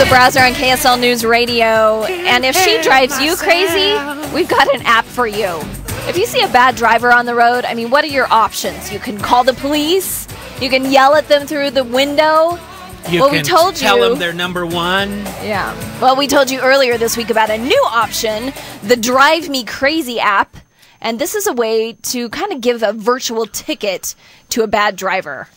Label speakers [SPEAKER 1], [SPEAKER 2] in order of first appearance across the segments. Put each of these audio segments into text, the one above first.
[SPEAKER 1] Browser on KSL News Radio, and if she drives you crazy, we've got an app for you. If you see a bad driver on the road, I mean, what are your options? You can call the police, you can yell at them through the window.
[SPEAKER 2] You can tell them they're number one.
[SPEAKER 1] Yeah. Well, we told you earlier this week about a new option, the Drive Me Crazy app, and this is a way to kind of give a virtual ticket to a bad driver.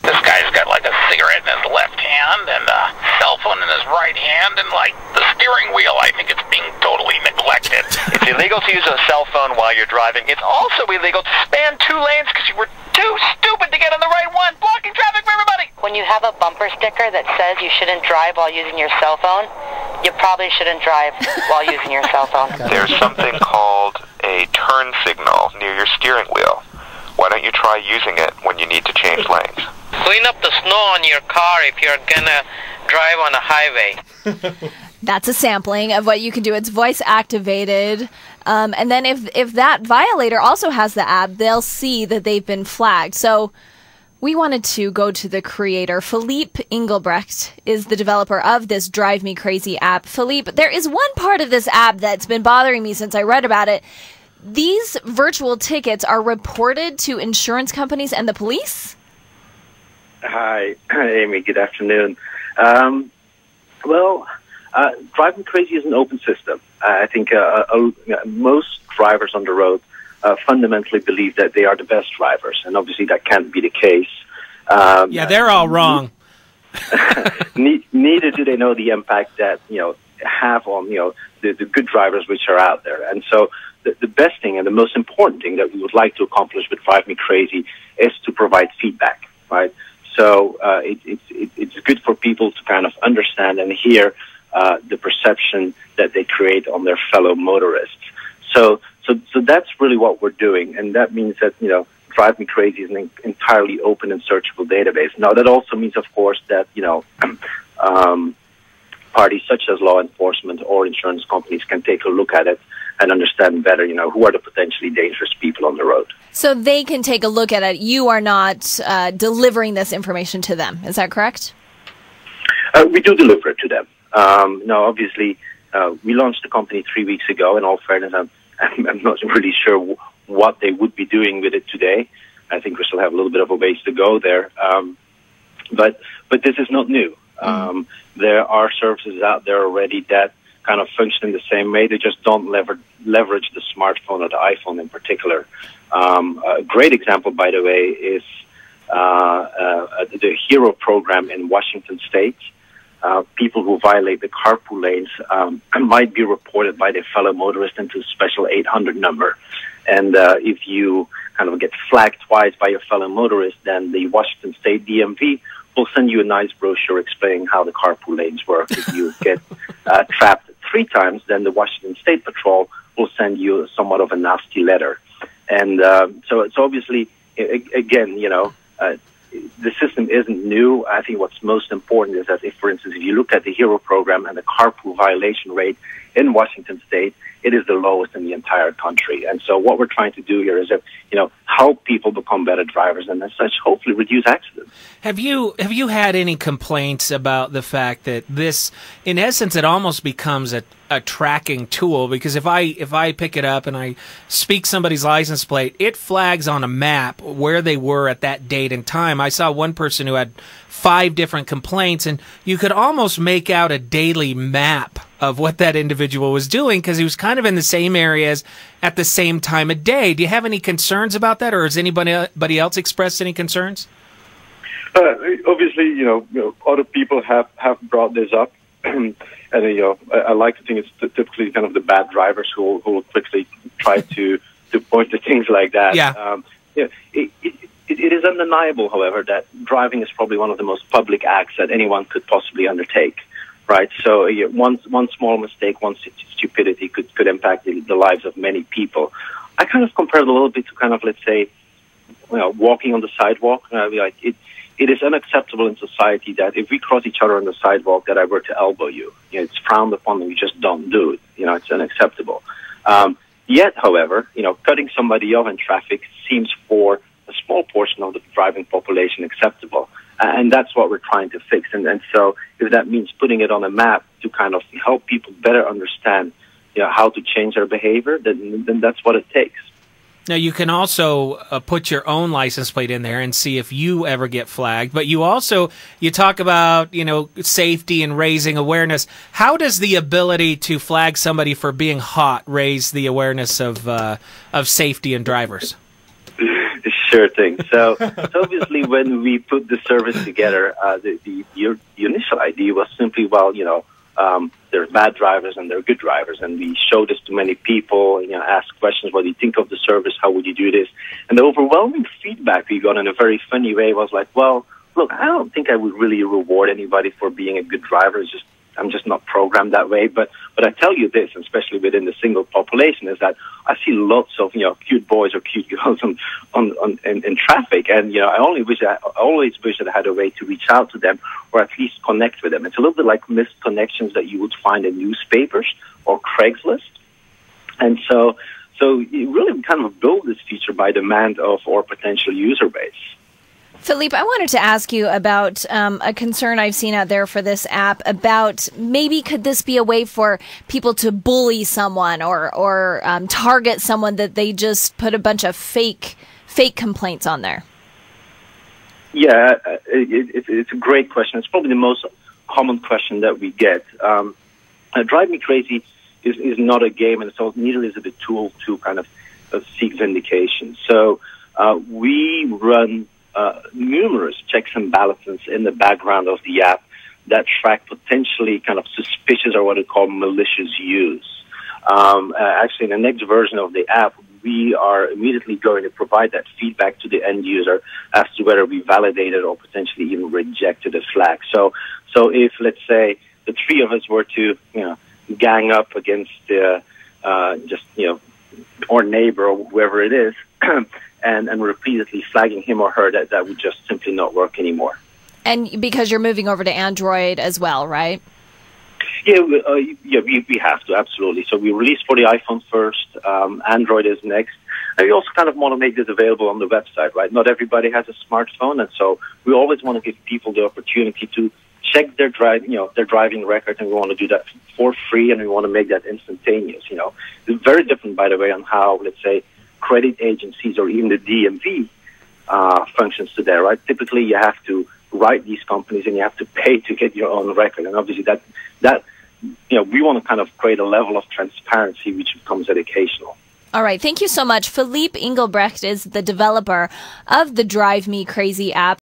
[SPEAKER 3] This guy's got like a cigarette in his left hand and a cell phone in his right hand, and like the steering wheel, I think it's being totally neglected.
[SPEAKER 4] It's illegal to use a cell phone while you're driving. It's also illegal to span two lanes because you were too stupid to get on the right one, blocking traffic for everybody.
[SPEAKER 5] When you have a bumper sticker that says you shouldn't drive while using your cell phone, you probably shouldn't drive while using your cell phone.
[SPEAKER 4] There's something called a turn signal near your steering wheel. Why don't you try using it when you need to change lanes?
[SPEAKER 6] Clean up the snow on your car if you're gonna drive on a highway.
[SPEAKER 1] That's a sampling of what you can do. It's voice activated. And then if that violator also has the app, they'll see that they've been flagged. So we wanted to go to the creator. Philippe Engelbrecht is the developer of this Drive Me Crazy app. Philippe, there is one part of this app that's been bothering me since I read about it. These virtual tickets are reported to insurance companies and the police?
[SPEAKER 7] Hi, Amy. Good afternoon. Drive Me Crazy is an open system. I think most drivers on the road fundamentally believe that they are the best drivers, and obviously that can't be the case.
[SPEAKER 2] Yeah, they're all wrong.
[SPEAKER 7] Neither do they know the impact that have on the good drivers which are out there. And so the best thing and the most important thing that we would like to accomplish with Drive Me Crazy is to provide feedback, right? So it's good for people to kind of understand and hear the perception that they create on their fellow motorists. So that's really what we're doing, and that means that Drive Me Crazy is an entirely open and searchable database. Now that also means, of course, that parties such as law enforcement or insurance companies can take a look at it and understand better, who are the potentially dangerous people on the road.
[SPEAKER 1] So they can take a look at it. You are not delivering this information to them. Is that correct?
[SPEAKER 7] We do deliver it to them. Now, obviously, we launched the company 3 weeks ago. In all fairness, I'm not really sure what they would be doing with it today. I think we still have a little bit of a ways to go there. But this is not new. There are services out there already that kind of function in the same way. They just don't leverage the smartphone or the iPhone in particular. A great example, by the way, is the HERO program in Washington State. People who violate the carpool lanes might be reported by their fellow motorists into a special 800 number. And if you kind of get flagged twice by your fellow motorist, then the Washington State DMV will send you a nice brochure explaining how the carpool lanes work. If you get trapped 3 times, then the Washington State Patrol will send you somewhat of a nasty letter. And so it's obviously, again, the system isn't new. I think what's most important is that if, for instance, if you look at the HERO program and the carpool violation rate in Washington State, it is the lowest in the entire country. And so what we're trying to do here is that, help people become better drivers and as such, hopefully reduce accidents.
[SPEAKER 2] Have you had any complaints about the fact that this, in essence, it almost becomes a tracking tool? Because if I pick it up and I speak somebody's license plate, it flags on a map where they were at that date and time. I saw one person who had 5 different complaints, and you could almost make out a daily map of what that individual was doing because he was kind of in the same areas at the same time of day. Do you have any concerns about that, or has anybody else expressed any concerns?
[SPEAKER 7] Obviously, other people have brought this up, and I like to think it's typically kind of the bad drivers who will quickly try to point to things like that.
[SPEAKER 2] Yeah.
[SPEAKER 7] It is undeniable, however, that driving is probably one of the most public acts that anyone could possibly undertake. Right, so one small mistake, one stupidity could impact the lives of many people. I kind of compare it a little bit to kind of, let's say, walking on the sidewalk. It is unacceptable in society that if we cross each other on the sidewalk, that I were to elbow you. It's frowned upon, and we just don't do it. It's unacceptable. Yet, however, cutting somebody off in traffic seems for a small portion of the driving population acceptable. And that's what we're trying to fix. And so if that means putting it on a map to kind of help people better understand, how to change their behavior, then that's what it takes.
[SPEAKER 2] Now, you can also put your own license plate in there and see if you ever get flagged. But you talk about, safety and raising awareness. How does the ability to flag somebody for being hot raise the awareness of safety in drivers?
[SPEAKER 7] Sure thing. So obviously, when we put the service together, the initial idea was simply, there's bad drivers and there are good drivers, and we show this to many people. Ask questions: what do you think of the service? How would you do this? And the overwhelming feedback we got in a very funny way was like, well, look, I don't think I would really reward anybody for being a good driver. I'm just not programmed that way. But I tell you this, especially within the single population, is that I see lots of cute boys or cute girls in traffic, and I always wish that I had a way to reach out to them or at least connect with them. It's a little bit like missed connections that you would find in newspapers or Craigslist, and so you really kind of build this feature by demand of our potential user base.
[SPEAKER 1] Philippe, I wanted to ask you about a concern I've seen out there for this app about maybe could this be a way for people to bully someone or target someone that they just put a bunch of fake complaints on there?
[SPEAKER 7] Yeah, it's a great question. It's probably the most common question that we get. Drive Me Crazy is not a game, and so neither is it a tool to kind of seek vindication. So we run numerous checks and balances in the background of the app that track potentially kind of suspicious or what we call malicious use. Actually, in the next version of the app, we are immediately going to provide that feedback to the end user as to whether we validated or potentially even rejected a flag. So if, let's say, the three of us were to, gang up against our neighbor or whoever it is, and repeatedly flagging him or her, that would just simply not work anymore. And
[SPEAKER 1] because you're moving over to Android as well, right?
[SPEAKER 7] Yeah, we have to, absolutely. So we released for the iPhone first. Android is next. And we also kind of want to make this available on the website, right? Not everybody has a smartphone, and so we always want to give people the opportunity to check their driving record, and we want to do that for free, and we want to make that instantaneous. It's very different, by the way, on how, let's say, credit agencies or even the DMV functions today, right? Typically, you have to write these companies and you have to pay to get your own record, and obviously that we want to kind of create a level of transparency which becomes educational.
[SPEAKER 1] All right, thank you so much. Philippe Engelbrecht is the developer of the Drive Me Crazy app.